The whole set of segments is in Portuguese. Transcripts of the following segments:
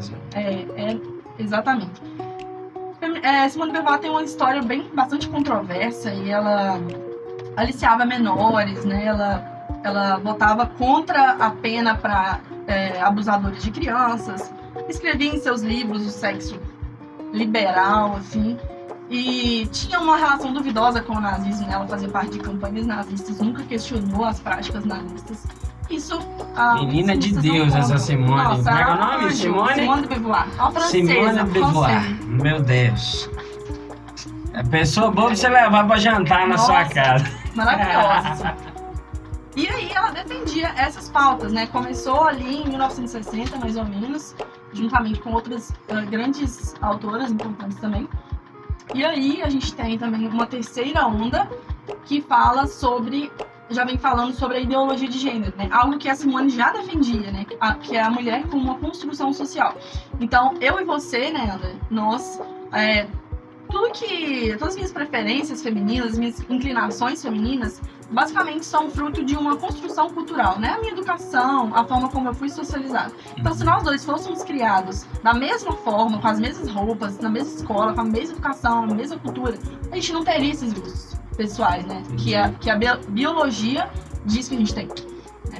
Brasil. Exatamente. Simone de Beauvoir tem uma história bastante controversa e ela aliciava menores, né? Ela votava contra a pena para abusadores de crianças, escrevia em seus livros o sexo liberal, assim, e tinha uma relação duvidosa com o nazismo, né? Ela fazia parte de campanhas nazistas, nunca questionou as práticas nazistas. Isso, menina de Deus, essa Simone. Nossa, como é o nome? Simone de Beauvoir. Uma francesa. Simone de Beauvoir. Meu Deus. É pessoa boa pra você levar pra jantar na sua casa. Maravilhosa. E aí ela defendia essas pautas, né? Começou ali em 1960, mais ou menos, juntamente com outras grandes autoras importantes também. E aí a gente tem também uma terceira onda que fala já vem falando sobre a ideologia de gênero, né? Algo que a Simone já defendia, né? Que é a mulher como uma construção social. Então, eu e você, né, André, nós... todas as minhas preferências femininas, minhas inclinações femininas, basicamente são fruto de uma construção cultural, né? A minha educação, a forma como eu fui socializada. Então, se nós dois fôssemos criados da mesma forma, com as mesmas roupas, na mesma escola, com a mesma educação, na mesma cultura, a gente não teria esses gostos pessoais, né? Que a biologia diz que a gente tem.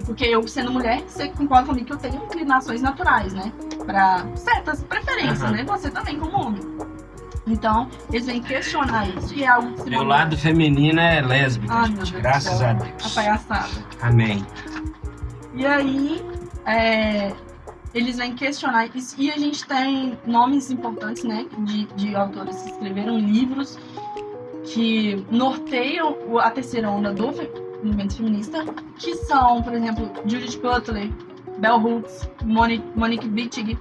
Porque eu, sendo mulher, você concorda comigo que eu tenho inclinações naturais, né? Para certas preferências, né? Você também, como homem. Então, eles vêm questionar isso. E é algo que meu lado feminino é lésbica, gente. Graças a Deus. A palhaçada. Amém. E aí, eles vêm questionar isso. E a gente tem nomes importantes, né? De autores que escreveram livros que norteiam a terceira onda do movimento feminista, que são, por exemplo, Judith Butler, Bell Hooks, Monique Wittig.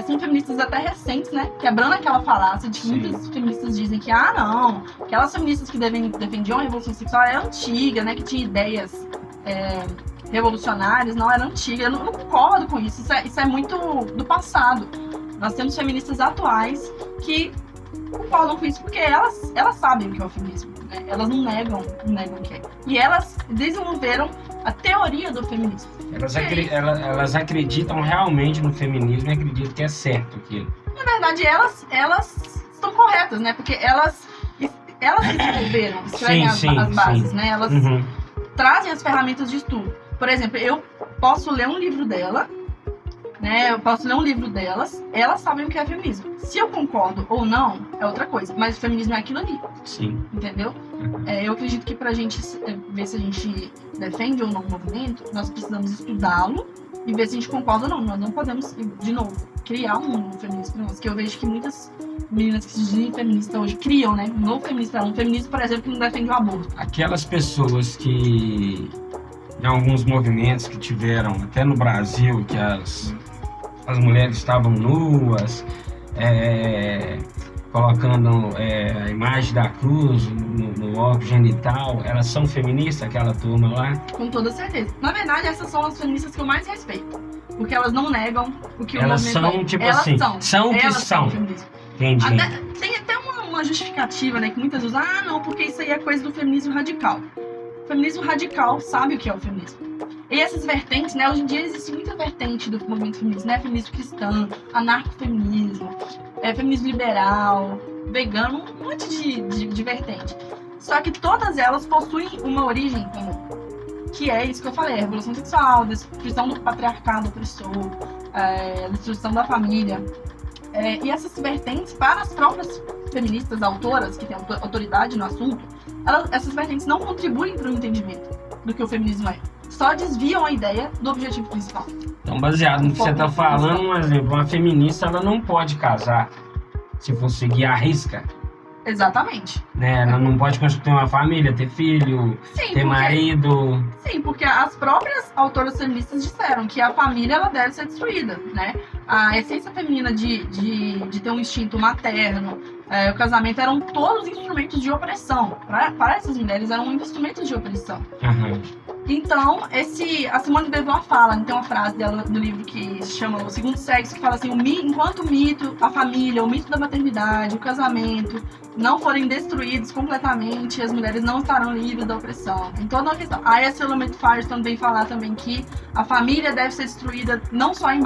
São feministas até recentes, né? Quebrando aquela falácia de que muitas feministas dizem que, não, aquelas feministas que defendiam a revolução sexual era antiga, né? Que tinha ideias revolucionárias, não era antiga. Eu não concordo com isso. Isso é muito do passado. Nós temos feministas atuais que concordam com isso porque elas sabem o que é o feminismo, né? Elas não negam o que é. E elas desenvolveram a teoria do feminismo. Elas acreditam realmente no feminismo e acreditam que é certo aquilo. Na verdade, elas estão corretas, né? Porque elas desenvolveram, escrevem as bases, né? Elas trazem as ferramentas de estudo. Por exemplo, eu posso ler um livro dela, né? Eu posso ler um livro delas, elas sabem o que é feminismo. Se eu concordo ou não, é outra coisa. Mas o feminismo é aquilo ali. Sim. Entendeu? Eu acredito que pra gente ver se a gente defende ou não o movimento, nós precisamos estudá-lo e ver se a gente concorda ou não. Nós não podemos, de novo, criar um feminismo pra nós. Que eu vejo que muitas meninas que se dizem feministas hoje criam, né? Um novo feminista. Um feminista, por exemplo, que não defende o aborto. Aquelas pessoas que... em alguns movimentos que tiveram, até no Brasil, que as mulheres estavam nuas, colocando a imagem da cruz no órgão genital, elas são feministas, aquela turma lá? Com toda certeza. Na verdade, essas são as feministas que eu mais respeito, porque elas não negam o que elas o movimento são, tipo elas assim, são o que elas são. Entendi. Tem até uma justificativa, né, que muitas usam, não, porque isso aí é coisa do feminismo radical. O feminismo radical sabe o que é o feminismo. E essas vertentes, né, hoje em dia existe muita vertente do movimento feminista, né, feminismo cristão, anarcofeminismo, feminismo liberal, vegano, um monte de vertente. Só que todas elas possuem uma origem comum, que é isso que eu falei, a revolução sexual, a destruição do patriarcado opressor, a destruição da família. E essas vertentes, para as próprias feministas autoras, que têm autoridade no assunto, essas vertentes não contribuem para o entendimento do que o feminismo é. Só desviam a ideia do objetivo principal. Então, baseado no que você está falando, um exemplo, uma feminista ela não pode casar se for seguir a risca. Exatamente. Né? Ela não pode constituir uma família, ter filho, ter marido. Sim, porque as próprias autoras feministas disseram que a família ela deve ser destruída, né? A essência feminina de ter um instinto materno, o casamento eram todos instrumentos de opressão. Para essas mulheres eram instrumentos de opressão. Então, a Simone de Beauvoir fala, tem uma frase dela do livro que se chama O Segundo Sexo, que fala assim, enquanto o mito, a família, o mito da maternidade, o casamento não forem destruídos completamente, as mulheres não estarão livres da opressão. Em toda uma questão. A Essa Element Firestone vem falar também que a família deve ser destruída não só em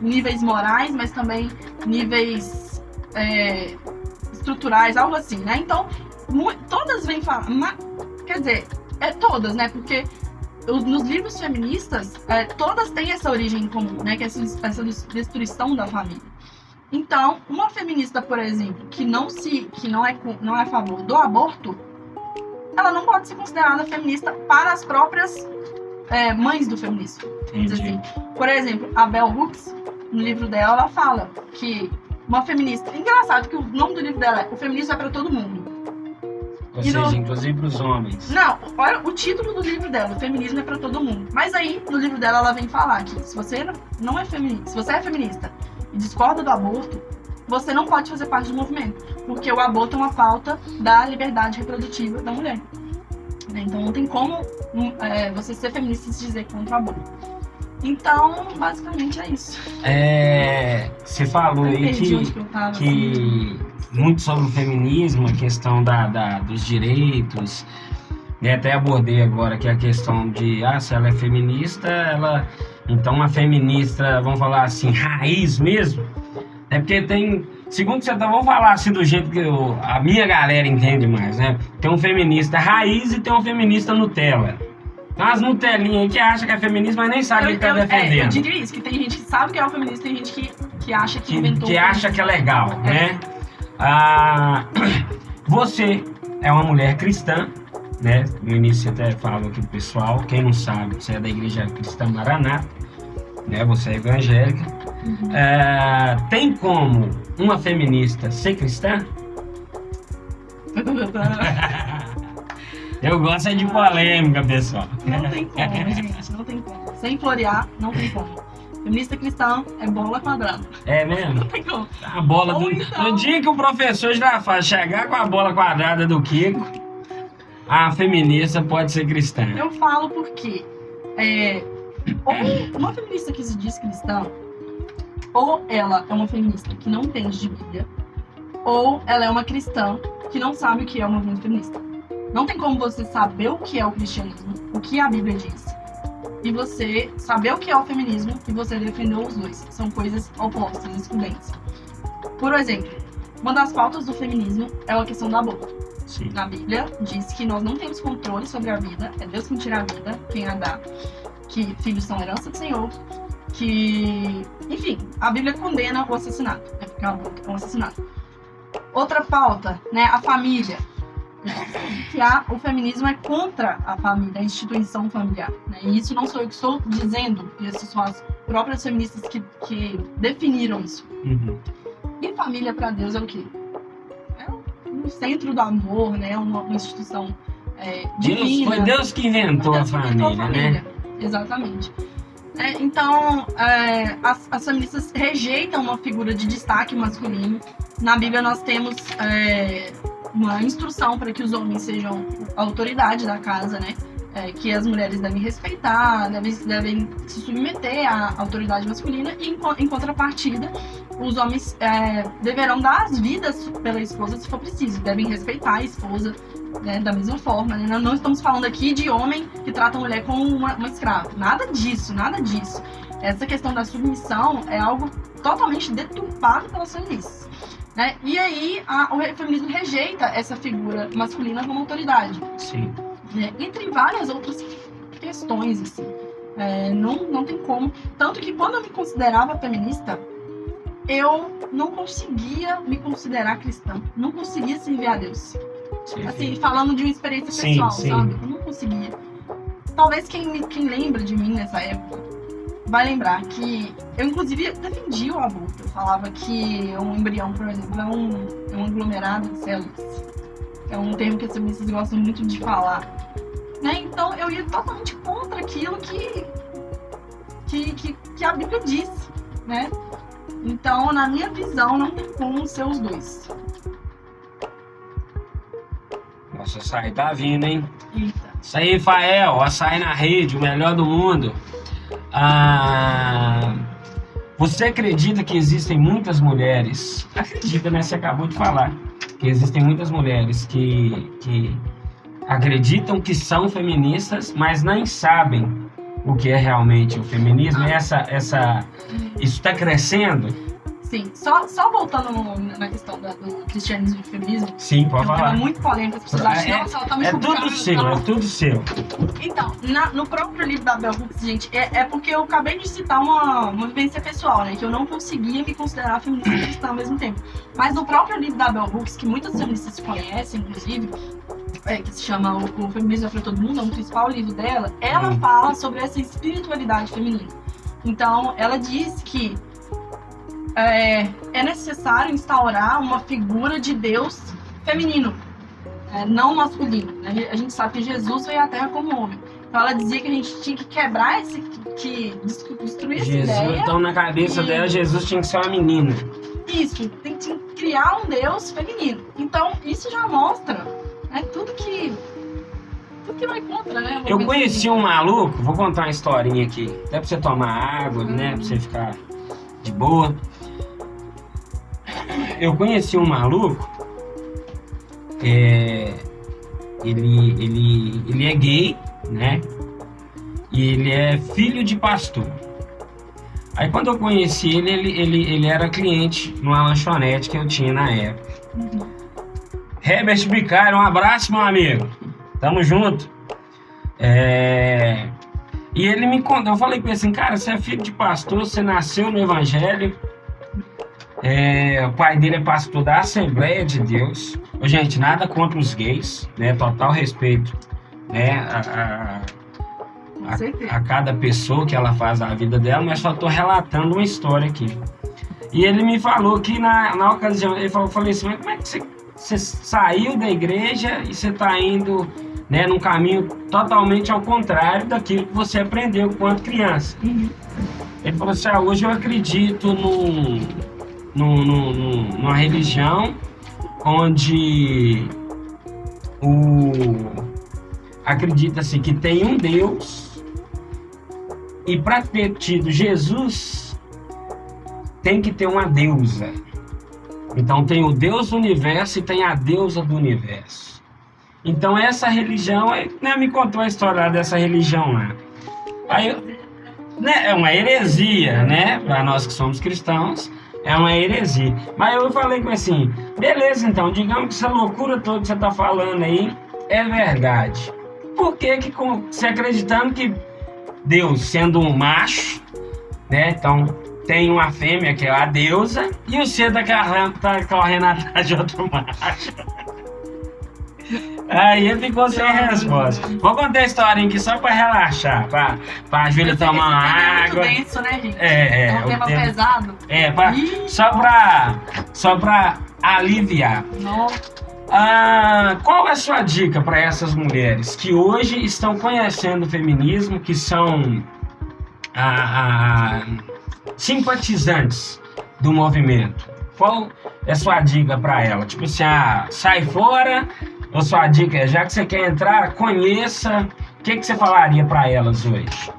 níveis morais, mas também níveis estruturais, algo assim, né? Então, todas vêm falar, quer dizer, todas, né? Porque nos livros feministas, todas têm essa origem em comum, né? Que é essa destruição da família. Então, uma feminista, por exemplo, que não é a favor do aborto, ela não pode ser considerada feminista para as próprias mães do feminismo. Vamos dizer assim. Por exemplo, a Bell Hooks, no livro dela, ela fala que uma feminista... Engraçado que o nome do livro dela é O Feminismo é para Todo Mundo. Ou seja, inclusive para os homens. Não, olha o título do livro dela, O Feminismo é para Todo Mundo. Mas aí, no livro dela, ela vem falar que se você não é feminista, se você é feminista e discorda do aborto, você não pode fazer parte do movimento, porque o aborto é uma falta da liberdade reprodutiva da mulher. Então não tem como você ser feminista e se dizer contra o aborto. Então, basicamente é isso. Você falou aí que muito sobre o feminismo, a questão dos direitos, né? Até abordei agora que a questão de se ela é feminista, então a feminista, vamos falar assim, raiz mesmo, porque tem, segundo você vamos falar assim do jeito que a minha galera entende mais, né? Tem um feminista raiz e tem um feminista Nutella. As Nutelinhas aí que acha que é feminista, mas nem sabe o que tá defendendo. Eu diria isso, que tem gente que sabe que é um feminista, tem gente que acha que inventou. Que acha que é legal, né? Você é uma mulher cristã, né? No início você até falou aqui pro pessoal, quem não sabe, você é da Igreja Cristã Maranata, né? Você é evangélica. Uhum. Tem como uma feminista ser cristã? Eu gosto de polêmica, pessoal. Não tem como, gente, não tem como. Sem florear, não tem como. Feminista cristã é bola quadrada. É mesmo? Não tem como. A bola No dia que o professor Girafales chegar com a bola quadrada do Kiko, a feminista pode ser cristã. Eu falo porque ou uma feminista que se diz cristã, ou ela é uma feminista que não entende de Bíblia, ou ela é uma cristã que não sabe o que é o movimento feminista. Não tem como você saber o que é o cristianismo, o que a Bíblia diz, e você saber o que é o feminismo e você defender os dois. São coisas opostas, excludentes. Por exemplo, uma das pautas do feminismo é a questão do aborto. Sim. Na Bíblia diz que nós não temos controle sobre a vida, é Deus quem tira a vida, quem a dá, que filhos são herança do Senhor, que, enfim, a Bíblia condena o assassinato, porque o aborto é um assassinato. Outra pauta, né, a família. Que o feminismo é contra a família, a instituição familiar, né? E isso não sou eu que estou dizendo, essas são as próprias feministas que definiram isso. Uhum. E família para Deus é o quê? É o centro do amor, né? Uma instituição divina. Foi Deus que inventou a família, né? Exatamente. Então, as feministas rejeitam uma figura de destaque masculino. Na Bíblia nós temos uma instrução para que os homens sejam a autoridade da casa, né? Que as mulheres devem respeitar, devem se submeter à autoridade masculina, e em contrapartida, os homens deverão dar as vidas pela esposa se for preciso, devem respeitar a esposa, né, da mesma forma, né? Não estamos falando aqui de homem que trata a mulher como uma escrava, nada disso. Essa questão da submissão é algo totalmente deturpado pelas feministas. Né? E aí o feminismo rejeita essa figura masculina como autoridade. Sim. Né? Entre várias outras questões, assim. Não tem como. Tanto que quando eu me considerava feminista, eu não conseguia me considerar cristã. Não conseguia servir a Deus. Sim. Assim, falando de uma experiência pessoal, sabe? Eu não conseguia. Talvez quem lembra de mim nessa época vai lembrar que eu, inclusive, defendi o aborto. Eu falava que um embrião, por exemplo, é um aglomerado de células. É um termo que as feministas gostam muito de falar. Né? Então, eu ia totalmente contra aquilo que a Bíblia diz. Né? Então, na minha visão, não tem como ser os dois. Nossa, sai tá vindo, hein? Eita. Isso aí, Fael, açaí na rede, o melhor do mundo. Você acredita que existem muitas mulheres? Acredita, né? Você acabou de falar. Que existem muitas mulheres que acreditam que são feministas, mas nem sabem o que é realmente o feminismo. Isso está crescendo? Sim, só voltando na questão do cristianismo e do feminismo. Sim, pode falar. É muito polêmico, as pessoas acham, nossa, ela tá muito é tudo seu. Então, no próprio livro da Bell Hooks, gente, é porque eu acabei de citar uma vivência pessoal, né? Que eu não conseguia me considerar feminista e cristã ao mesmo tempo. Mas no próprio livro da Bell Hooks, que muitas feministas conhecem, inclusive, que se chama O Feminismo é pra Todo Mundo, é o principal livro dela, ela fala sobre essa espiritualidade feminina. Então, ela diz que é necessário instaurar uma figura de Deus feminino, não masculino. A gente sabe que Jesus veio à Terra como homem. Então ela dizia que a gente tinha que quebrar destruir essa ideia. Então na cabeça dela, Jesus tinha que ser uma menina. Isso, tem que criar um Deus feminino. Então isso já mostra tudo que vai contra, né? Eu conheci um maluco, vou contar uma historinha aqui, até pra você tomar água, né? Pra você ficar de boa. Eu conheci um maluco, ele é gay, né? E ele é filho de pastor. Aí quando eu conheci ele era cliente numa lanchonete que eu tinha na época. Herbert Bicário, um abraço, meu amigo. Tamo junto. E ele me contou, eu falei com ele assim, cara, você é filho de pastor, você nasceu no evangelho. O pai dele é pastor da Assembleia de Deus. Gente, nada contra os gays, né? Total respeito, né? A cada pessoa que ela faz a vida dela, mas só tô relatando uma história aqui. E ele me falou que na ocasião, eu falei assim, mas como é que você saiu da igreja e você tá indo, né, num caminho totalmente ao contrário daquilo que você aprendeu quando criança? Ele falou assim, hoje eu acredito numa religião onde acredita-se que tem um Deus e para ter tido Jesus tem que ter uma deusa. Então tem o Deus do universo e tem a deusa do universo. Então essa religião, me contou a história dessa religião lá. Aí, é uma heresia, né? Para nós que somos cristãos, é uma heresia. Mas eu falei com ele assim, beleza, então, digamos que essa loucura toda que você está falando aí é verdade. Por que você acreditando que Deus, sendo um macho, né? Então, tem uma fêmea que é a deusa e você tá correndo atrás de outro macho? Aí ele ficou sem resposta. Vou contar a história aqui só pra relaxar, pra Júlia tomar uma água. É muito denso, né, gente? É um tema pesado. Só pra aliviar. Qual é a sua dica para essas mulheres que hoje estão conhecendo o feminismo, que são simpatizantes do movimento? Qual é a sua dica para ela? Tipo assim, sai fora. Ou sua dica é, já que você quer entrar, conheça. O que você falaria para elas hoje?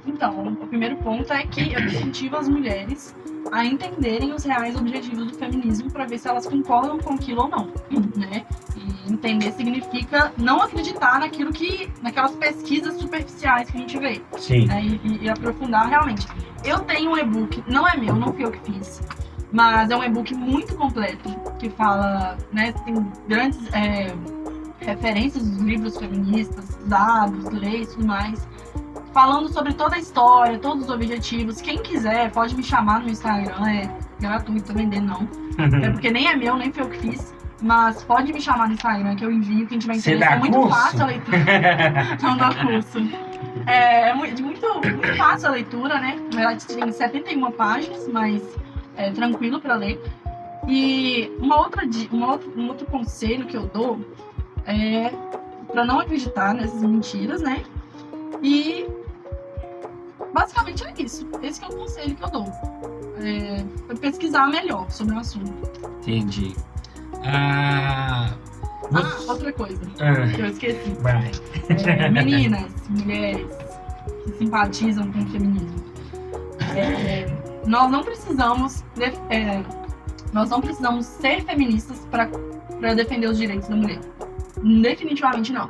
Então, o primeiro ponto é que eu incentivo as mulheres a entenderem os reais objetivos do feminismo para ver se elas concordam com aquilo ou não, né? E entender significa não acreditar naquelas pesquisas superficiais que a gente vê. Sim. Né? E aprofundar realmente. Eu tenho um e-book, não é meu, não fui eu que fiz, mas é um e-book muito completo, que fala, né, tem grandes referências dos livros feministas, dados, leis e tudo mais, falando sobre toda a história, todos os objetivos. Quem quiser pode me chamar no Instagram, é gratuito, vender não. É porque nem é meu, nem foi eu que fiz. Mas pode me chamar no Instagram que eu envio, quem tiver interesse. É muito fácil a leitura. Não dá curso. É muito fácil a leitura, né? Na verdade tem 71 páginas, mas é tranquilo para ler. E um outro conselho que eu dou é para não acreditar nessas mentiras, né? E basicamente é isso. Esse que é o conselho que eu dou. Pra pesquisar melhor sobre o assunto. Entendi. Outra coisa que eu esqueci. Vai. Meninas, mulheres que simpatizam com o feminismo. Nós não precisamos ser feministas para defender os direitos da mulher. Definitivamente não.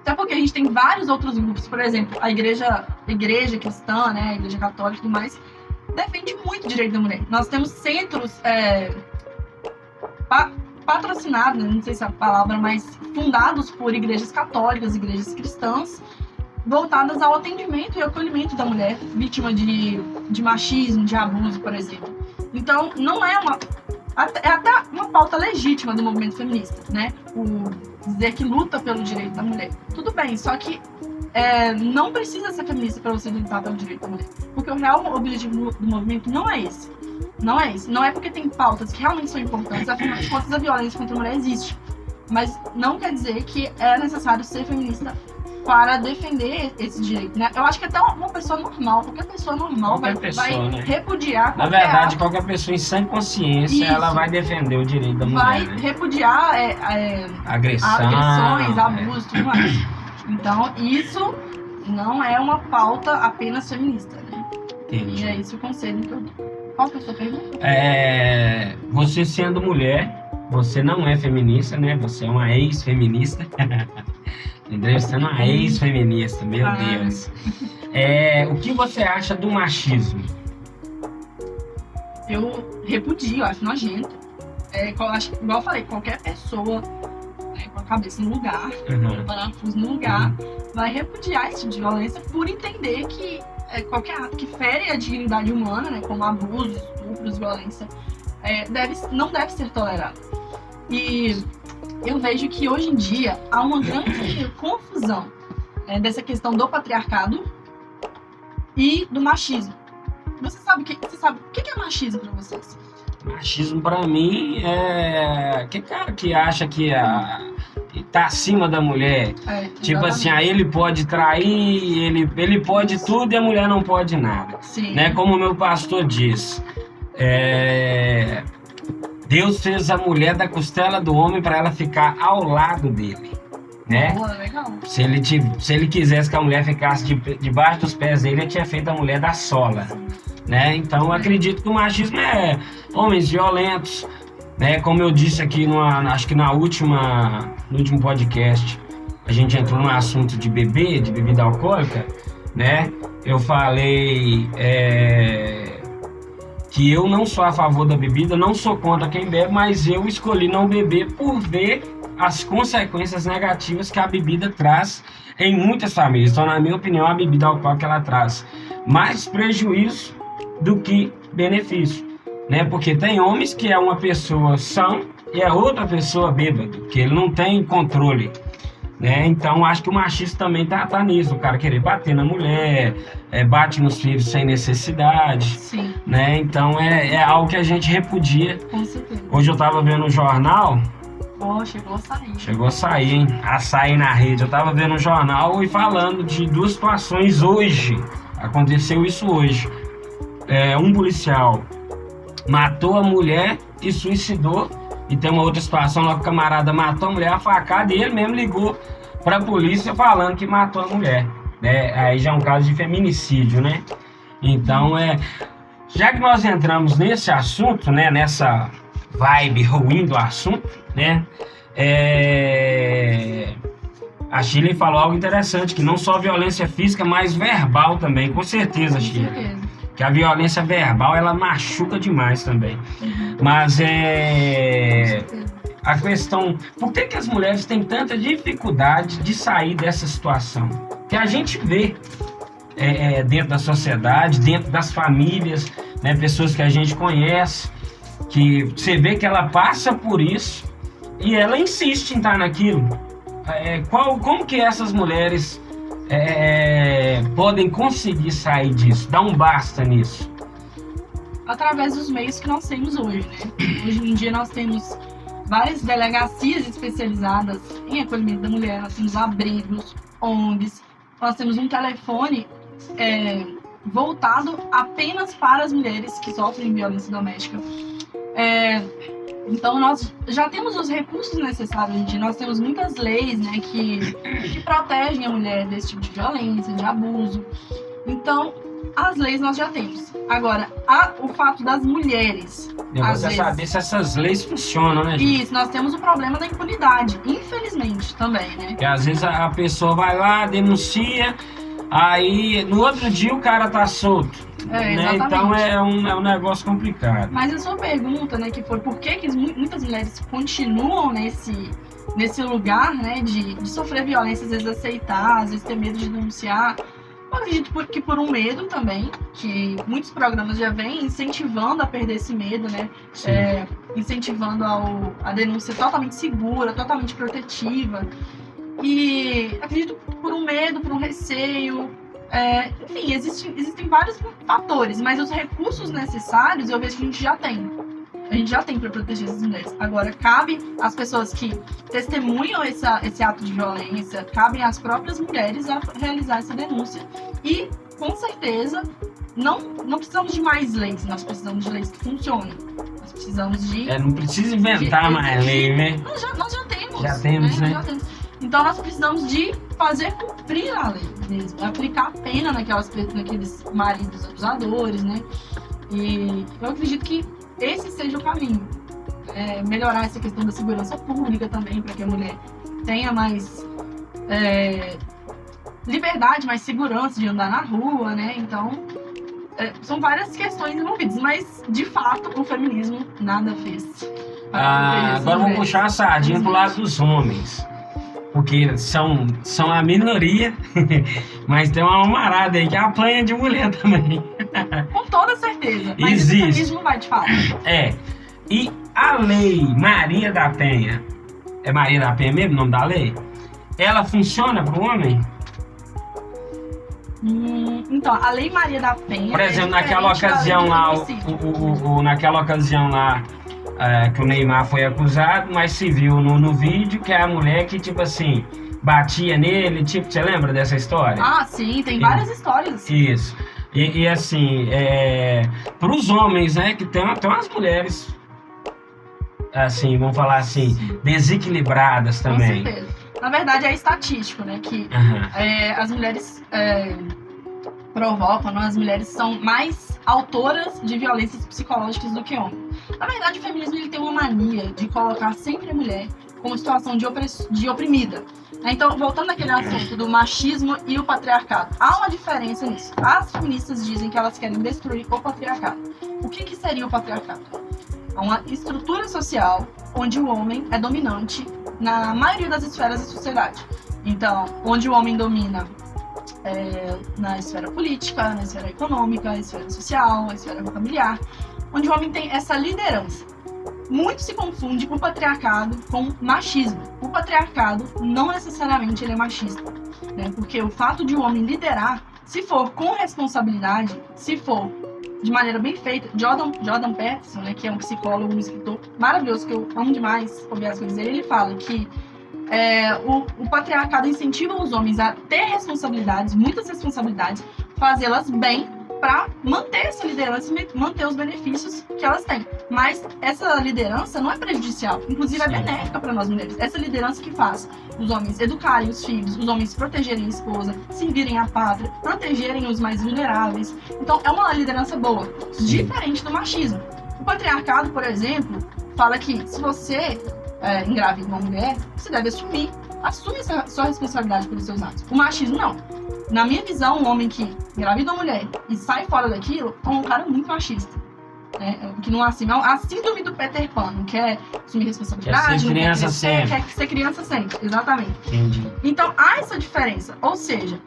Até porque a gente tem vários outros grupos, por exemplo, a igreja cristã, né, a igreja católica e tudo mais, defende muito o direito da mulher. Nós temos centros patrocinados, não sei se é a palavra, mas fundados por igrejas católicas, igrejas cristãs, voltadas ao atendimento e acolhimento da mulher vítima de machismo, de abuso, por exemplo. Então, não é até uma pauta legítima do movimento feminista, né? O dizer que luta pelo direito da mulher. Tudo bem, só que não precisa ser feminista para você lutar pelo direito da mulher. Porque o real objetivo do movimento não é esse. Não é isso. Não é porque tem pautas que realmente são importantes, afinal de contas a violência contra a mulher existe. Mas não quer dizer que é necessário ser feminista para defender esse direito, né? Eu acho que até uma pessoa normal, qualquer pessoa normal vai né? repudiar. Na verdade, qualquer pessoa em sã consciência, ela vai defender o direito da mulher. Vai repudiar agressões, abusos, tudo mais. Então, isso não é uma pauta apenas feminista, né? Entendi. E é isso o conselho que eu dou. Qual que é a sua pergunta? Você sendo mulher, você não é feminista, né? Você é uma ex-feminista. Entrevistando uma ex-feminista, meu Deus. O que você acha do machismo? Eu repudio, acho nojento. Igual eu falei, qualquer pessoa com a cabeça no lugar, com o parafuso no lugar, vai repudiar esse tipo de violência por entender que qualquer ato que fere a dignidade humana, né, como abusos, estupros, violência, não deve ser tolerado. E eu vejo que hoje em dia há uma grande confusão dessa questão do patriarcado e do machismo. Você sabe o que é machismo para vocês? Machismo para mim é que cara que acha que tá acima da mulher. Tipo assim, ele pode trair, ele pode tudo e a mulher não pode nada. Sim. Né? Como o meu pastor diz, Deus fez a mulher da costela do homem para ela ficar ao lado dele, né? Boa, legal. Se ele quisesse que a mulher ficasse debaixo dos pés dele, ele tinha feito a mulher da sola, né? Então eu acredito que o machismo é homens violentos, né? Como eu disse aqui, acho que no último podcast, a gente entrou no assunto de bebida alcoólica, né? Eu falei que eu não sou a favor da bebida, não sou contra quem bebe, mas eu escolhi não beber por ver as consequências negativas que a bebida traz em muitas famílias. Então, na minha opinião, a bebida alcoólica ela traz mais prejuízo do que benefício, né? Porque tem homens que é uma pessoa sã e é outra pessoa bêbada, que ele não tem controle, né? Então acho que o machismo também tá nisso, o cara querer bater na mulher, bate nos filhos sem necessidade. Sim. Né? Então é algo que a gente repudia. Com certeza. Hoje eu tava vendo o jornal. Chegou a sair, hein? A sair na rede. Eu tava vendo o jornal e falando de duas situações hoje. Aconteceu isso hoje. Um policial matou a mulher e suicidou. E tem uma outra situação lá que o camarada matou a mulher a facada e ele mesmo ligou pra polícia falando que matou a mulher. Aí já é um caso de feminicídio, né? Então, já que nós entramos nesse assunto, né? Nessa vibe ruim do assunto, né? A Shirley falou algo interessante, que não só violência física, mas verbal também, com certeza, Shirley. Que a violência verbal, ela machuca demais também. Mas a questão... Por que as mulheres têm tanta dificuldade de sair dessa situação? Que a gente vê dentro da sociedade, dentro das famílias, né, pessoas que a gente conhece, que você vê que ela passa por isso e ela insiste em estar naquilo. Como que essas mulheres podem conseguir sair disso, dar um basta nisso? Através dos meios que nós temos hoje, né? Hoje em dia nós temos várias delegacias especializadas em acolhimento da mulher, nós temos abrigos, ONGs, nós temos um telefone voltado apenas para as mulheres que sofrem violência doméstica. Então, nós já temos os recursos necessários, nós temos muitas leis, né, que protegem a mulher desse tipo de violência, de abuso. Então, as leis nós já temos. Agora, o fato das mulheres... Você saber se essas leis funcionam, né, gente? Isso, nós temos o problema da impunidade, infelizmente, também, né? Porque às vezes a pessoa vai lá, denuncia, aí no outro dia o cara tá solto. Né? Então é um negócio complicado. Mas a sua pergunta, né, que foi por que muitas mulheres continuam nesse lugar, né, de sofrer violência, às vezes aceitar, às vezes ter medo de denunciar. Eu acredito que por um medo também, que muitos programas já vêm incentivando a perder esse medo, né? Incentivando a denúncia totalmente segura, totalmente protetiva. E acredito por um medo, por um receio. Enfim, existem vários fatores, mas os recursos necessários eu vejo que a gente já tem. A gente já tem para proteger essas mulheres. Agora, cabe às pessoas que testemunham esse ato de violência, cabem às próprias mulheres a realizar essa denúncia. E, com certeza, não precisamos de mais leis, nós precisamos de leis que funcionem. Nós precisamos de... não precisa inventar mais lei, né? Nós já temos. Já temos, né? Já temos. Então, nós precisamos de fazer cumprir a lei mesmo, aplicar a pena naqueles maridos abusadores, né? E eu acredito que esse seja o caminho. Melhorar essa questão da segurança pública também, para que a mulher tenha mais liberdade, mais segurança de andar na rua, né? Então, são várias questões envolvidas, mas, de fato, o feminismo nada fez. Agora vamos puxar a sardinha pro lado dos homens. Porque são a minoria, mas tem uma marada aí que apanha de mulher também. Com toda certeza. Mas existe. O feminismo vai de fato. E a lei Maria da Penha, é Maria da Penha mesmo o nome da lei? Ela funciona para o homem? Então, a lei Maria da Penha... Por exemplo, naquela ocasião lá, naquela ocasião lá, que o Neymar foi acusado, mas se viu no vídeo que é a mulher que, tipo assim, batia nele, tipo, você lembra dessa história? Ah, sim, tem várias histórias. Isso. E assim, para os homens, né, que tem umas mulheres, assim, vamos falar assim, desequilibradas também. Com certeza. Na verdade, é estatístico, né, que as mulheres provocam, as mulheres são mais autoras de violências psicológicas do que homens. Na verdade, o feminismo ele tem uma mania de colocar sempre a mulher como situação de oprimida. Então, voltando àquele assunto do machismo e o patriarcado, há uma diferença nisso. As feministas dizem que elas querem destruir o patriarcado. O que seria o patriarcado? É uma estrutura social onde o homem é dominante na maioria das esferas da sociedade. Então, onde o homem domina na esfera política, na esfera econômica, na esfera social, na esfera familiar, onde o homem tem essa liderança. Muito se confunde o patriarcado com machismo. O patriarcado não necessariamente ele é machista, né? Porque o fato de o homem liderar, se for com responsabilidade, se for de maneira bem feita, Jordan Peterson, né, que é um psicólogo, um escritor maravilhoso, que eu amo demais ouvir as coisas dele, ele fala que o patriarcado incentiva os homens a ter responsabilidades, muitas responsabilidades, fazê-las bem para manter essa liderança e manter os benefícios que elas têm. Mas essa liderança não é prejudicial, inclusive é benéfica para nós mulheres. Essa liderança que faz os homens educarem os filhos, os homens protegerem a esposa, servirem a pátria, protegerem os mais vulneráveis. Então é uma liderança boa, diferente do machismo. O patriarcado, por exemplo, fala que se você engravida uma mulher, você deve assume essa sua responsabilidade pelos seus atos. O machismo não. Na minha visão, um homem que engravida uma mulher e sai fora daquilo é um cara muito machista. Que não assume. A síndrome do Peter Pan, não quer assumir responsabilidade, quer ser criança sempre. Quer ser criança sempre, exatamente. Entendi. Então há essa diferença. Ou seja,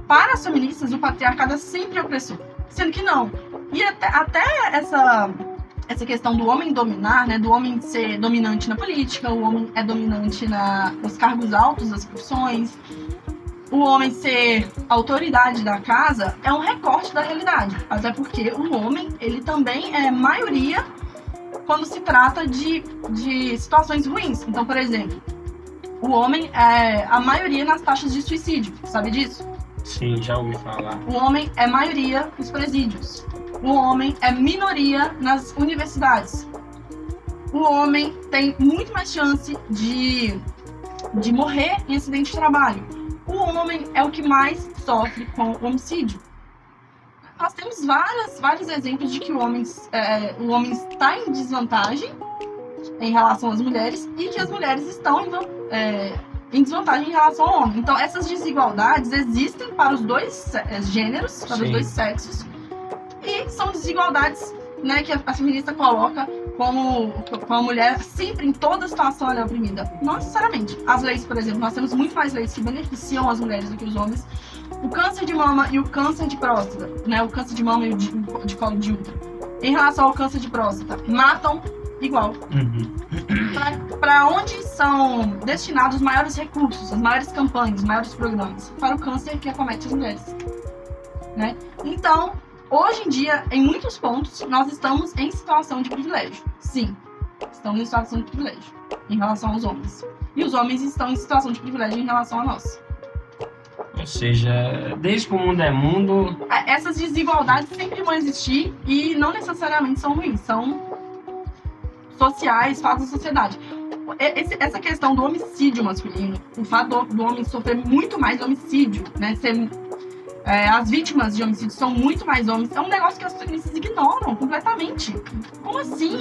para as feministas, o patriarcado é sempre opressor. Sendo que não. E até essa questão do homem dominar, né, do homem ser dominante na política, o homem é dominante nos cargos altos das profissões, o homem ser autoridade da casa é um recorte da realidade. Até porque o homem, ele também é maioria quando se trata de situações ruins. Então, por exemplo, o homem é a maioria nas taxas de suicídio, sabe disso? Sim, já ouvi falar. O homem é maioria nos presídios. O homem é minoria nas universidades. o homem tem muito mais chance de morrer em acidente de trabalho. O homem é o que mais sofre com o homicídio. Nós temos vários exemplos de que o homem está em desvantagem em relação às mulheres e que as mulheres estão em desvantagem em relação ao homem. Então, essas desigualdades existem para os dois gêneros, para os dois sexos, e são desigualdades, né, que a feminista coloca como a mulher sempre, em toda situação, ela é oprimida. Não necessariamente. As leis, por exemplo, nós temos muito mais leis que beneficiam as mulheres do que os homens. O câncer de mama e o câncer de próstata, né, o câncer de mama e o de colo de útero, em relação ao câncer de próstata, matam igual. Para onde são destinados os maiores recursos, as maiores campanhas, os maiores programas? Para o câncer que acomete as mulheres, né? Então, hoje em dia, em muitos pontos, nós estamos em situação de privilégio. Sim, estamos em situação de privilégio em relação aos homens. E os homens estão em situação de privilégio em relação a nós. Ou seja, desde que o mundo é mundo... Essas desigualdades sempre vão existir e não necessariamente são ruins, são sociais, fatos da sociedade. Essa questão do homicídio masculino, o fato do homem sofrer muito mais homicídio, né, as vítimas de homicídio são muito mais homens, é um negócio que as feministas ignoram completamente. Como assim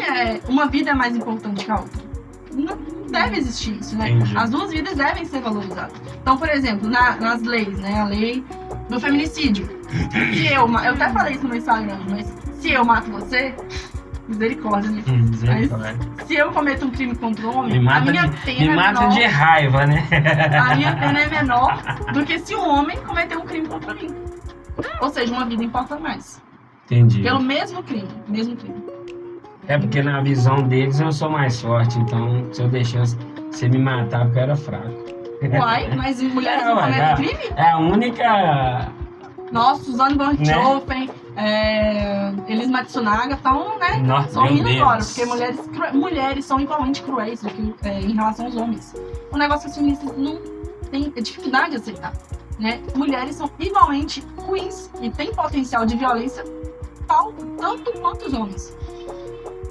uma vida é mais importante que a outra? Não deve existir isso, né? Entendi. As duas vidas devem ser valorizadas. Então, por exemplo, nas leis, né? A lei do feminicídio. Se eu até falei isso no meu Instagram, mas se eu mato você, misericórdia, né? Mas, se eu cometo um crime contra o homem, a minha pena me mata menor, de raiva, né? a minha pena é menor do que se um homem cometer um crime contra mim. Ou seja, uma vida importa mais. Entendi. Pelo mesmo crime. É porque na visão deles eu sou mais forte, então se eu deixasse você me matar porque eu era fraco. Uai, mas mulheres não cometem crime? É a única... Nossa, Suzane von Richthofen, Elis Matsunaga estão, né? São indo embora, porque mulheres são igualmente cruéis do que, em relação aos homens. Um negócio que os feministas não têm dificuldade de aceitar, né? Mulheres são igualmente ruins e têm potencial de violência tanto quanto os homens.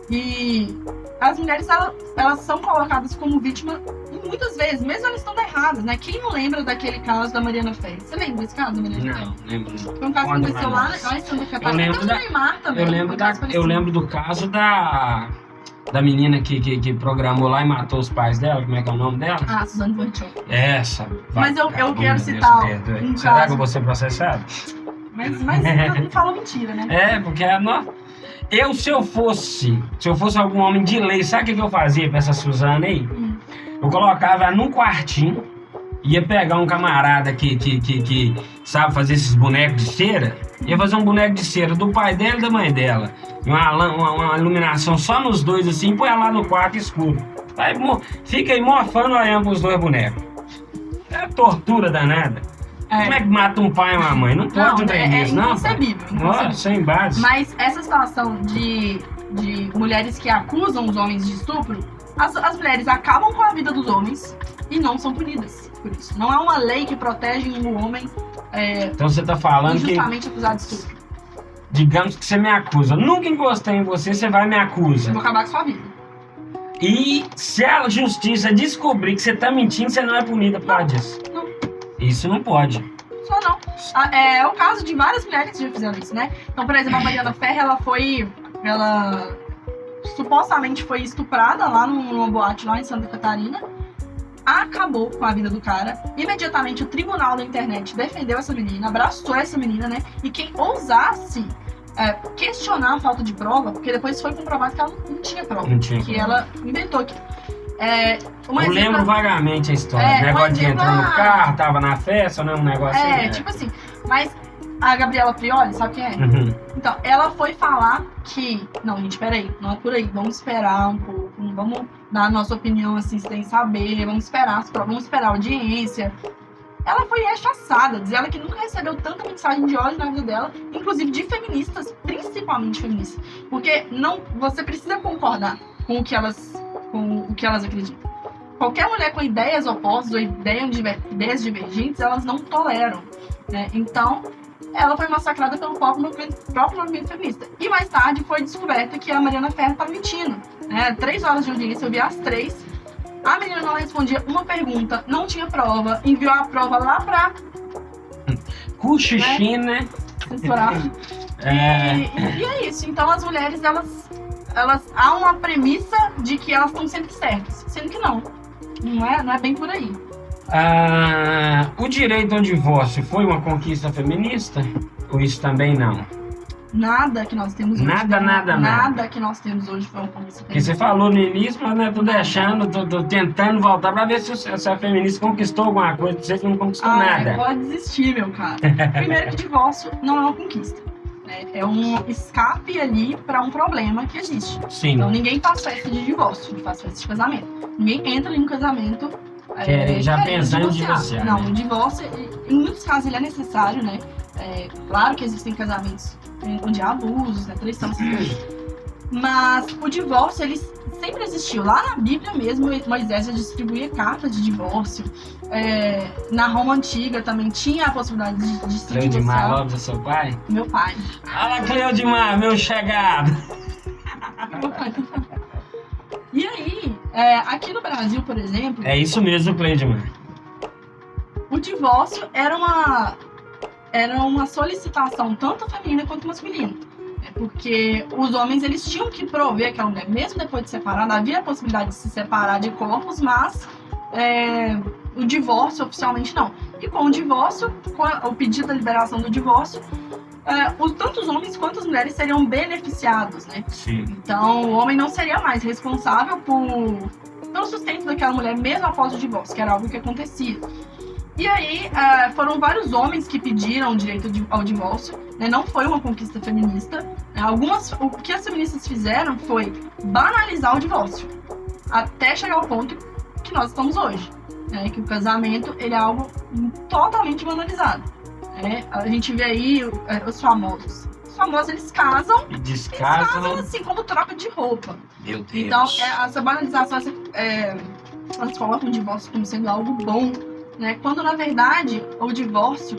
E as mulheres, elas são colocadas como vítima muitas vezes, mesmo elas estando erradas, né? Quem não lembra daquele caso da Mariana Ferrer? Você lembra desse caso da Mariana Ferrer? Não, lembro. Foi um caso que aconteceu lá em Santa Catarina. Eu lembro do caso da menina que programou lá e matou os pais dela. Como é que é o nome dela? Ah, Suzane von Richthofen. Essa. Mas eu quero citar um caso... Será que eu vou ser processado? Mas não fala mentira, né? Porque se eu fosse algum homem de lei, sabe o que eu fazia pra essa Suzana aí? Eu colocava ela num quartinho, ia pegar um camarada que sabe fazer esses bonecos de cera, ia fazer um boneco de cera do pai dela e da mãe dela, uma iluminação só nos dois assim, e põe ela lá no quarto escuro. Aí fica aí morfando olhando pros dois bonecos. É tortura danada. Como é que mata um pai e uma mãe? Não pode entender isso, não? Inconcebível. Nossa, sem base. Mas essa situação de mulheres que acusam os homens de estupro, as mulheres acabam com a vida dos homens e não são punidas por isso. Não é uma lei que protege o homem então você tá falando injustamente acusado de estupro. Digamos que você me acusa. Nunca encostei em você, você vai e me acusa. Eu vou acabar com a sua vida. E se a justiça descobrir que você tá mentindo, você não é punida por causa disso. Não. Isso não pode. Só não. É o caso de várias mulheres que já fizeram isso, né? Então, por exemplo, a Mariana Ferrer, ela supostamente foi estuprada lá numa boate lá em Santa Catarina. Acabou com a vida do cara. Imediatamente o tribunal da internet defendeu essa menina, abraçou essa menina, né? E quem ousasse questionar a falta de prova, porque depois foi comprovado que ela não tinha prova. Que ela inventou que... eu lembro vagamente a história. O negócio de entrar no carro, tava na festa, né? Um negócio assim. Tipo assim. Mas a Gabriela Prioli, sabe quem é? Uhum. Então, ela foi falar que... Não, gente, peraí. Não é por aí. Vamos esperar um pouco. Vamos dar a nossa opinião, assim, sem saber. Vamos esperar as provas. Vamos esperar a audiência. Ela foi rechaçada. Diz ela que nunca recebeu tanta mensagem de ódio na vida dela. Inclusive de feministas. Principalmente feministas. Porque você precisa concordar com o que elas acreditam. Qualquer mulher com ideias opostas ou ideias divergentes, elas não toleram, né? Então, ela foi massacrada pelo próprio movimento feminista. E mais tarde foi descoberta que a Mariana Ferrer estava mentindo. 3 horas de audiência, eu vi as 3. A menina não respondia uma pergunta, não tinha prova, enviou a prova lá pra... Cuxixi, né? Censurar. E é isso. Então as mulheres, elas há uma premissa de que elas estão sempre certas, sendo que não. Não é bem por aí. O direito ao divórcio foi uma conquista feminista? Ou isso também não? Nada que nós temos hoje. Nada que nós temos hoje foi uma conquista feminista. Porque você falou no início, mas né, tô deixando, tô tentando voltar pra ver se a feminista conquistou alguma coisa, você não conquistou nada. Pode desistir, meu cara. Primeiro que divórcio não é uma conquista. É um escape ali para um problema que existe. Sim. Então ninguém faz festa de divórcio, a gente faz festa de casamento. Ninguém entra em um casamento já pensando em divorciar. Não, o divórcio, em muitos casos, ele é necessário, né? Claro que existem casamentos onde há abusos, né? Traição, essas coisas. Mas o divórcio, ele sempre existiu. Lá na Bíblia mesmo, Moisés já distribuía cartas de divórcio. Na Roma Antiga também tinha a possibilidade de se divorciar. Cleudimar Lopes é seu pai? Meu pai. Fala, Cleudimar, meu chegado! Meu pai. E aí, aqui no Brasil, por exemplo... É isso mesmo, Cleudimar. O divórcio era uma solicitação tanto feminina quanto masculina. Porque os homens, eles tinham que prover aquela mulher, mesmo depois de separada, havia a possibilidade de se separar de corpos, mas o divórcio oficialmente não. E com o divórcio, com o pedido da liberação do divórcio, tanto os homens quanto as mulheres seriam beneficiados, né? Sim. Então o homem não seria mais responsável pelo sustento daquela mulher, mesmo após o divórcio, que era algo que acontecia. E aí, foram vários homens que pediram o direito ao divórcio, né? Não foi uma conquista feminista. O que as feministas fizeram foi banalizar o divórcio, até chegar ao ponto que nós estamos hoje, né? Que o casamento, ele é algo totalmente banalizado. A gente vê aí os famosos. Os famosos, eles casam e descasam. Eles casam assim, como troca de roupa. Meu Deus. Então, essa banalização, elas colocam o divórcio como sendo algo bom, né? Quando na verdade o divórcio,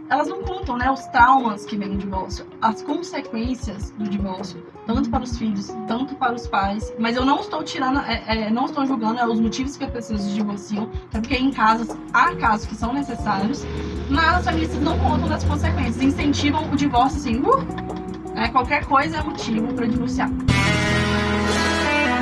elas não contam, né, os traumas que vêm do divórcio, as consequências do divórcio, tanto para os filhos, tanto para os pais. Mas eu não estou não estou julgando os motivos que as pessoas se divorciam, até porque há casos que são necessários, mas as feministas não contam das consequências, incentivam o divórcio assim, qualquer coisa é motivo para divorciar.